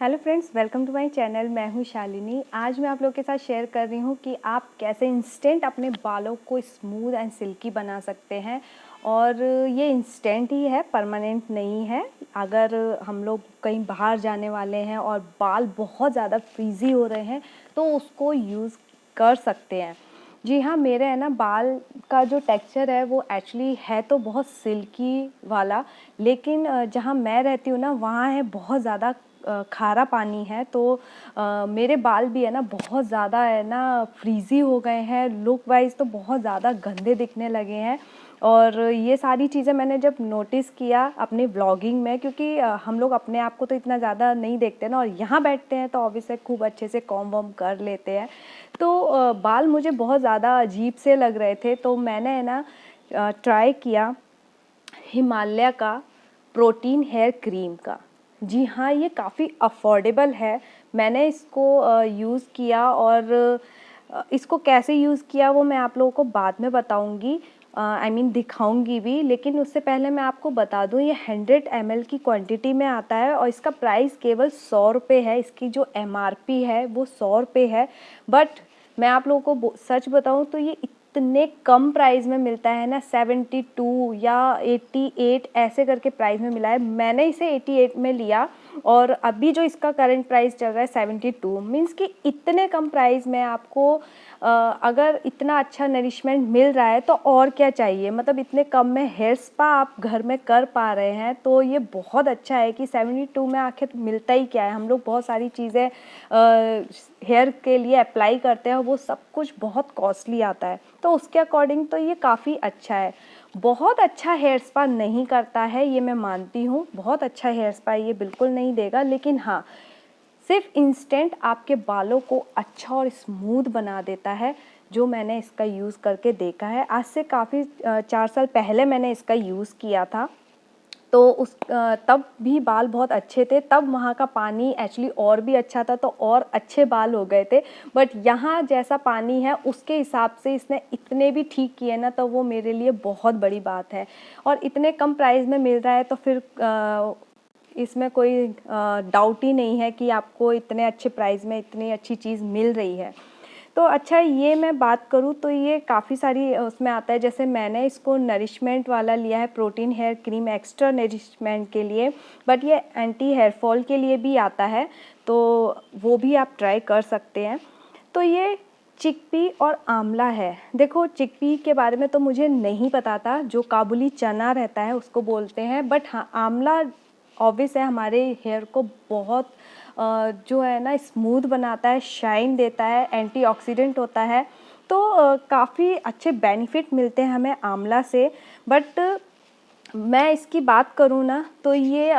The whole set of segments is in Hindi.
Hello friends, welcome to my channel. मैं हूं शालिनी। आज मैं आप लोगों के साथ शेयर कर रही हूं कि आप कैसे इंस्टेंट अपने बालों को स्मूथ एंड सिल्की बना सकते हैं। और ये इंस्टेंट ही है, परमानेंट नहीं है। अगर हम लोग कहीं बाहर जाने वाले हैं और बाल बहुत ज़्यादा फ्रीज़ी हो रहे हैं तो उसको यूज़ कर सकते हैं। जी हाँ, मेरे है ना बाल का जो टेक्सचर है वो एक्चुअली है तो बहुत सिल्की वाला, लेकिन जहाँ मैं रहती हूँ ना वहाँ है बहुत ज़्यादा खारा पानी है। तो मेरे बाल भी है ना बहुत ज़्यादा है ना फ्रीज़ी हो गए हैं, लुक वाइज तो बहुत ज़्यादा गंदे दिखने लगे हैं। और ये सारी चीज़ें मैंने जब नोटिस किया अपनी व्लॉगिंग में, क्योंकि हम लोग अपने आप को तो इतना ज़्यादा नहीं देखते ना, और यहाँ बैठते हैं तो ऑब्वियसली खूब अच्छे से कॉम वॉम कर लेते हैं। तो बाल मुझे बहुत ज़्यादा अजीब से लग रहे थे, तो मैंने है ना ट्राई किया हिमालय का प्रोटीन हेयर क्रीम का। जी हाँ, ये काफ़ी अफोर्डेबल है। मैंने इसको यूज़ किया, और इसको कैसे यूज़ किया वो मैं आप लोगों को बाद में बताऊंगी, दिखाऊंगी भी। लेकिन उससे पहले मैं आपको बता दूं, ये 100 ml की क्वांटिटी में आता है और इसका प्राइस केवल 100 रुपये है। इसकी जो MRP है वो 100 रुपये है। बट मैं आप लोगों को सच बताऊं तो ये इतने कम प्राइस में मिलता है ना, 72 या 88 ऐसे करके प्राइस में मिला है। मैंने इसे 88 में लिया, और अभी जो इसका करंट प्राइस चल रहा है 72। मीन्स कि इतने कम प्राइस में आपको अगर इतना अच्छा नरिशमेंट मिल रहा है तो और क्या चाहिए। मतलब इतने कम में हेयर स्पा आप घर में कर पा रहे हैं तो ये बहुत अच्छा है कि 72 में आखिर मिलता ही क्या है। हम लोग बहुत सारी चीज़ें हेयर के लिए अप्लाई करते हैं, वो सब कुछ बहुत कॉस्टली आता है। तो उसके अकॉर्डिंग तो ये काफ़ी अच्छा है। बहुत अच्छा हेयर स्पा नहीं करता है, ये मैं मानती हूँ। बहुत अच्छा हेयर स्पा ये बिल्कुल नहीं देगा, लेकिन हाँ, सिर्फ इंस्टेंट आपके बालों को अच्छा और स्मूथ बना देता है, जो मैंने इसका यूज़ करके देखा है। आज से काफ़ी 4 साल पहले मैंने इसका यूज़ किया था, तो तब भी बाल बहुत अच्छे थे। तब वहाँ का पानी एक्चुअली और भी अच्छा था, तो और अच्छे बाल हो गए थे। बट यहाँ जैसा पानी है उसके हिसाब से इसने इतने भी ठीक किए ना, तो वो मेरे लिए बहुत बड़ी बात है। और इतने कम प्राइस में मिल रहा है तो फिर इसमें कोई डाउट ही नहीं है कि आपको इतने अच्छे प्राइस में इतनी अच्छी चीज़ मिल रही है। तो अच्छा, ये मैं बात करूँ तो ये काफ़ी सारी उसमें आता है। जैसे मैंने इसको नरिशमेंट वाला लिया है, protein hair cream extra nourishment के लिए, बट ये एंटी हेयर फॉल के लिए भी आता है, तो वो भी आप ट्राई कर सकते हैं। तो ये चिकपी और आंवला है। देखो, चिकपी के बारे में तो मुझे नहीं पता था, जो काबुली चना रहता है उसको बोलते हैं। बट हाँ, आंवला ऑब्वियस है, हमारे हेयर को बहुत जो है ना स्मूथ बनाता है, शाइन देता है, एंटीऑक्सीडेंट होता है। तो काफ़ी अच्छे बेनिफिट मिलते हैं हमें आंवला से। बट मैं इसकी बात करूँ ना तो ये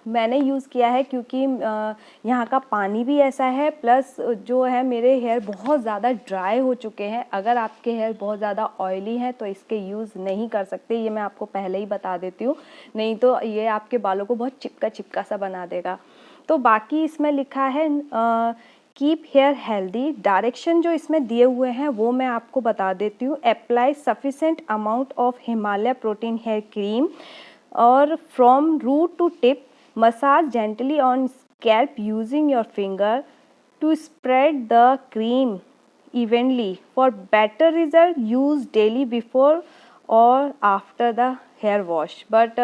मैंने यूज़ किया है क्योंकि यहाँ का पानी भी ऐसा है, प्लस जो है मेरे हेयर बहुत ज़्यादा ड्राई हो चुके हैं। अगर आपके हेयर बहुत ज़्यादा ऑयली हैं तो इसके यूज़ नहीं कर सकते, ये मैं आपको पहले ही बता देती हूँ। नहीं तो ये आपके बालों को बहुत चिपका चिपका सा बना देगा। तो बाकी इसमें लिखा है कीप हेयर हेल्दी। डायरेक्शन जो इसमें दिए हुए हैं वो मैं आपको बता देती हूँ। Apply sufficient amount of Himalaya protein hair cream, और from root to tip massage gently on scalp using your finger to spread the cream evenly for better result. Use daily before और after the hair wash. But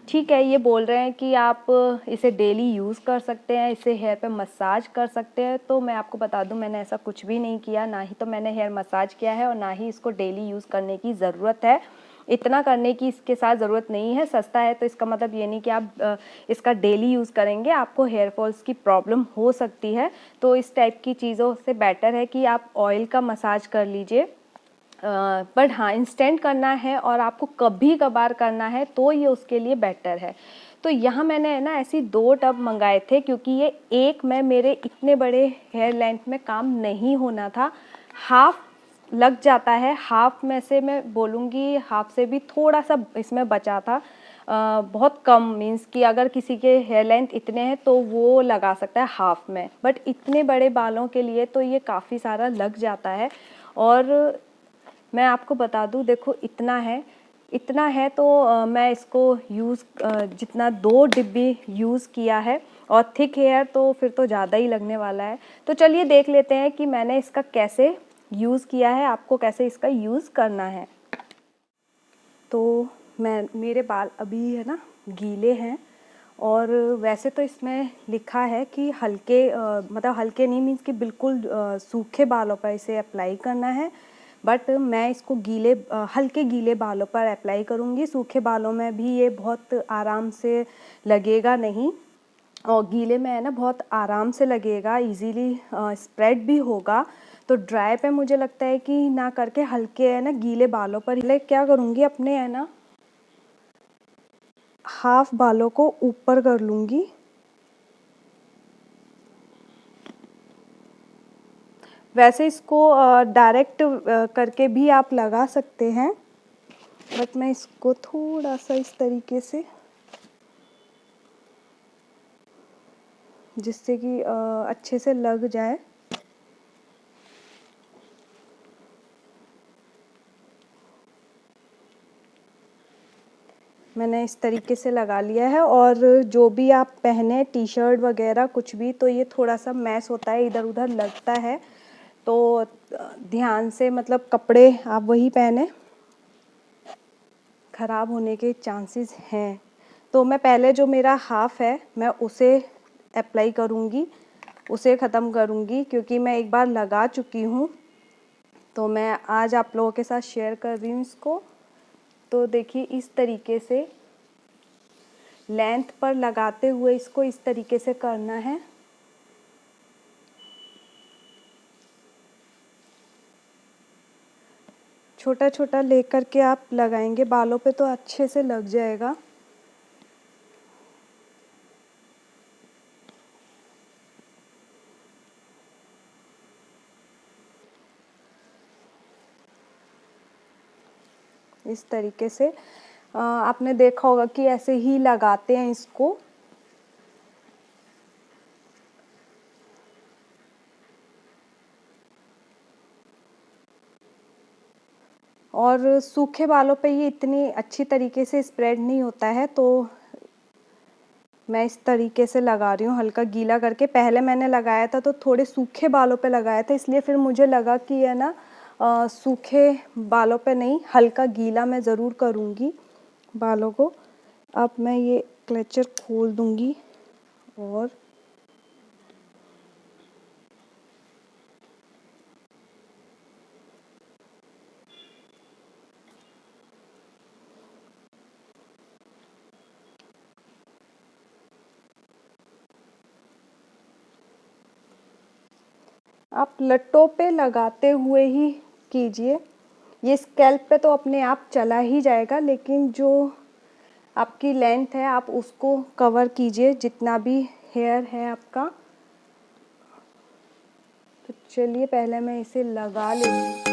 ठीक है, ये बोल रहे हैं कि आप इसे डेली यूज़ कर सकते हैं, इसे हेयर पे मसाज कर सकते हैं। तो मैं आपको बता दूं, मैंने ऐसा कुछ भी नहीं किया, ना ही तो मैंने हेयर मसाज किया है और ना ही इसको डेली यूज़ करने की ज़रूरत है। इतना करने की इसके साथ ज़रूरत नहीं है। सस्ता है तो इसका मतलब ये नहीं कि आप इसका डेली यूज़ करेंगे आपको हेयर फॉल्स की प्रॉब्लम हो सकती है। तो इस टाइप की चीज़ों से बेटर है कि आप ऑयल का मसाज कर लीजिए। बट हाँ, इंस्टेंट करना है और आपको कभी कभार करना है तो ये उसके लिए बेटर है। तो यहाँ मैंने है ना ऐसी 2 टब मंगाए थे, क्योंकि ये एक में मेरे इतने बड़े हेयर लेंथ में काम नहीं होना था। हाफ लग जाता है, हाफ में से मैं बोलूँगी हाफ से भी थोड़ा सा इसमें बचा था। बहुत कम, मीन्स कि अगर किसी के हेयर लेंथ इतने हैं तो वो लगा सकता है हाफ में, बट इतने बड़े बालों के लिए तो ये काफ़ी सारा लग जाता है। और मैं आपको बता दूं, देखो इतना है तो मैं इसको यूज़ जितना 2 डिब्बी यूज़ किया है और थिक हेयर तो फिर तो ज़्यादा ही लगने वाला है। तो चलिए देख लेते हैं कि मैंने इसका कैसे यूज़ किया है, आपको कैसे इसका यूज़ करना है। तो मेरे बाल अभी है ना गीले हैं, और वैसे तो इसमें लिखा है कि हल्के मतलब हल्के नहीं मीन्स कि बिल्कुल सूखे बालों पर इसे अप्लाई करना है, बट मैं इसको हल्के गीले बालों पर अप्लाई करूँगी। सूखे बालों में भी ये बहुत आराम से लगेगा नहीं, और गीले में है ना बहुत आराम से लगेगा, इजीली स्प्रेड भी होगा। तो ड्राई पे मुझे लगता है कि ना करके हल्के है ना गीले बालों पर क्या करूँगी, अपने है ना हाफ बालों को ऊपर कर लूँगी। वैसे इसको डायरेक्ट करके भी आप लगा सकते हैं, बट मैं इसको थोड़ा सा इस तरीके से, जिससे कि अच्छे से लग जाए। मैंने इस तरीके से लगा लिया है। और जो भी आप पहने टी शर्ट वगैरह कुछ भी, तो ये थोड़ा सा मैस होता है, इधर उधर लगता है, तो ध्यान से मतलब कपड़े आप वही पहने, ख़राब होने के चांसेस हैं। तो मैं पहले जो मेरा हाफ है मैं उसे अप्लाई करूँगी, उसे ख़त्म करूँगी, क्योंकि मैं एक बार लगा चुकी हूँ। तो मैं आज आप लोगों के साथ शेयर कर रही हूँ इसको। तो देखिए इस तरीके से लेंथ पर लगाते हुए इसको इस तरीके से करना है। छोटा छोटा लेकर के आप लगाएंगे बालों पे तो अच्छे से लग जाएगा। इस तरीके से आपने देखा होगा कि ऐसे ही लगाते हैं इसको। और सूखे बालों पे ये इतनी अच्छी तरीके से स्प्रेड नहीं होता है, तो मैं इस तरीके से लगा रही हूँ हल्का गीला करके। पहले मैंने लगाया था तो थोड़े सूखे बालों पे लगाया था, इसलिए फिर मुझे लगा कि है ना सूखे बालों पे नहीं, हल्का गीला मैं ज़रूर करूँगी बालों को। अब मैं ये क्लचर खोल दूँगी और आप लट्टों पे लगाते हुए ही कीजिए। ये स्कैल्प पे तो अपने आप चला ही जाएगा, लेकिन जो आपकी लेंथ है आप उसको कवर कीजिए, जितना भी हेयर है आपका। तो चलिए पहले मैं इसे लगा लेती हूँ।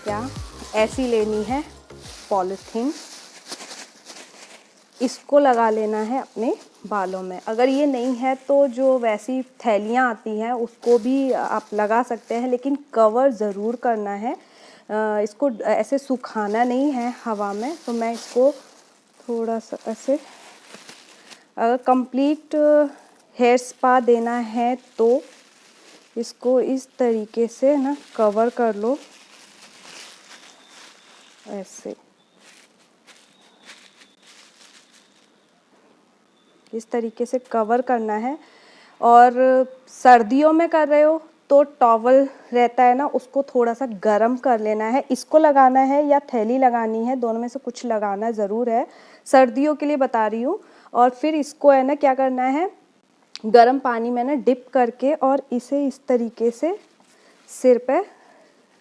क्या ऐसी लेनी है पॉलीथीन, इसको लगा लेना है अपने बालों में। अगर ये नहीं है तो जो वैसी थैलियाँ आती हैं उसको भी आप लगा सकते हैं, लेकिन कवर ज़रूर करना है। इसको ऐसे सुखाना नहीं है हवा में। तो मैं इसको थोड़ा सा ऐसे, अगर कंप्लीट हेयर स्पा देना है तो इसको इस तरीके से ना कवर कर लो, ऐसे इस तरीके से कवर करना है। और सर्दियों में कर रहे हो तो टॉवल रहता है ना, उसको थोड़ा सा गर्म कर लेना है। इसको लगाना है या थैली लगानी है, दोनों में से कुछ लगाना ज़रूर है, सर्दियों के लिए बता रही हूँ। और फिर इसको है ना क्या करना है, गर्म पानी में ना डिप करके और इसे इस तरीके से सिर पे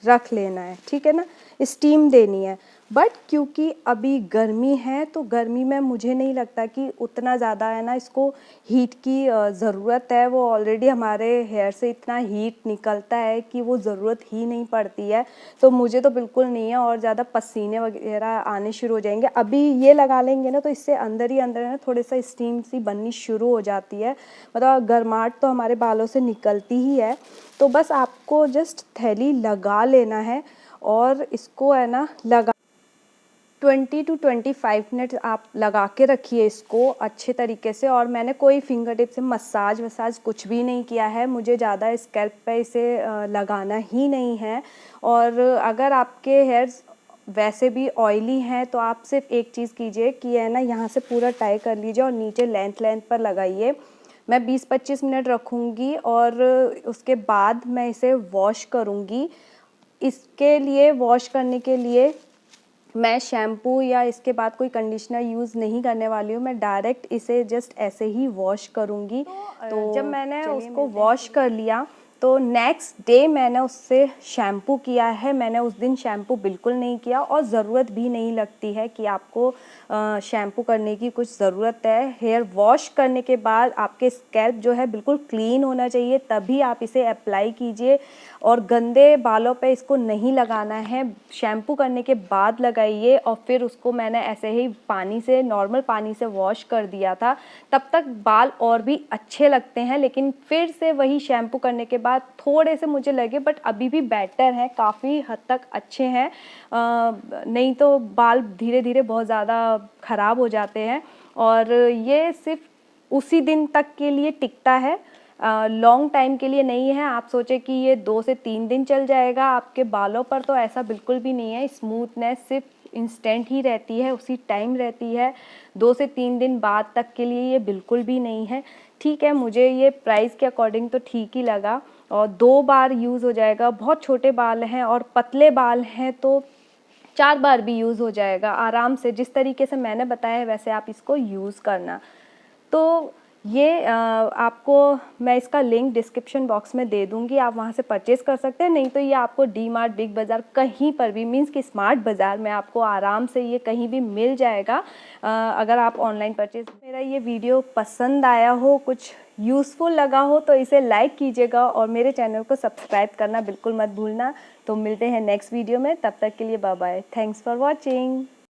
रख लेना है, ठीक है ना। स्टीम देनी है, बट क्योंकि अभी गर्मी है तो गर्मी में मुझे नहीं लगता कि उतना ज़्यादा है ना इसको हीट की ज़रूरत है। वो ऑलरेडी हमारे हेयर से इतना हीट निकलता है कि वो ज़रूरत ही नहीं पड़ती है। तो मुझे तो बिल्कुल नहीं है, और ज़्यादा पसीने वगैरह आने शुरू हो जाएंगे। अभी ये लगा लेंगे ना तो इससे अंदर ही अंदर है ना थोड़ा सा स्टीम सी बननी शुरू हो जाती है, मतलब गर्माहट तो हमारे बालों से निकलती ही है। तो बस आपको जस्ट थैली लगा लेना है और इसको है ना 20 टू 25 मिनट आप लगा के रखिए इसको अच्छे तरीके से। और मैंने कोई फिंगर टिप से मसाज वसाज कुछ भी नहीं किया है, मुझे ज़्यादा स्कैल्प पे इसे लगाना ही नहीं है। और अगर आपके हेयर्स वैसे भी ऑयली हैं तो आप सिर्फ एक चीज़ कीजिए कि है ना यहाँ से पूरा टाई कर लीजिए और नीचे लेंथ पर लगाइए। मैं 20-25 मिनट रखूँगी और उसके बाद मैं इसे वॉश करूँगी। इसके लिए वॉश करने के लिए मैं शैम्पू या इसके बाद कोई कंडीशनर यूज़ नहीं करने वाली हूँ, मैं डायरेक्ट इसे जस्ट ऐसे ही वॉश करूँगी। तो जब मैंने उसको वॉश कर लिया तो नेक्स्ट डे मैंने उससे शैम्पू किया है। मैंने उस दिन शैम्पू बिल्कुल नहीं किया और ज़रूरत भी नहीं लगती है कि आपको शैम्पू करने की कुछ ज़रूरत है। हेयर वॉश करने के बाद आपके स्कैल्प जो है बिल्कुल क्लीन होना चाहिए, तभी आप इसे अप्लाई कीजिए। और गंदे बालों पे इसको नहीं लगाना है, शैम्पू करने के बाद लगाइए। और फिर उसको मैंने ऐसे ही पानी से, नॉर्मल पानी से वॉश कर दिया था। तब तक बाल और भी अच्छे लगते हैं, लेकिन फिर से वही शैम्पू करने के बाद थोड़े से मुझे लगे, बट अभी भी बेटर हैं, काफ़ी हद तक अच्छे हैं। नहीं तो बाल धीरे धीरे बहुत ज़्यादा ख़राब हो जाते हैं। और ये सिर्फ उसी दिन तक के लिए टिकता है, लॉन्ग टाइम के लिए नहीं है। आप सोचें कि ये 2 से 3 दिन चल जाएगा आपके बालों पर, तो ऐसा बिल्कुल भी नहीं है। स्मूथनेस सिर्फ इंस्टेंट ही रहती है, उसी टाइम रहती है। 2 से 3 दिन बाद तक के लिए ये बिल्कुल भी नहीं है। ठीक है, मुझे ये प्राइस के अकॉर्डिंग तो ठीक ही लगा और 2 बार यूज़ हो जाएगा। बहुत छोटे बाल हैं और पतले बाल हैं तो 4 बार भी यूज़ हो जाएगा आराम से। जिस तरीके से मैंने बताया है वैसे आप इसको यूज़ करना। तो ये आपको मैं इसका लिंक डिस्क्रिप्शन बॉक्स में दे दूँगी, आप वहाँ से परचेज़ कर सकते हैं। नहीं तो ये आपको डी मार्ट, बिग बाज़ार, कहीं पर भी, मीन्स कि स्मार्ट बाज़ार में आपको आराम से ये कहीं भी मिल जाएगा अगर आप ऑनलाइन परचेज़। मेरा ये वीडियो पसंद आया हो, कुछ यूज़फुल लगा हो तो इसे लाइक कीजिएगा और मेरे चैनल को सब्सक्राइब करना बिल्कुल मत भूलना। तो मिलते हैं नेक्स्ट वीडियो में, तब तक के लिए bye bye. Thanks for watching.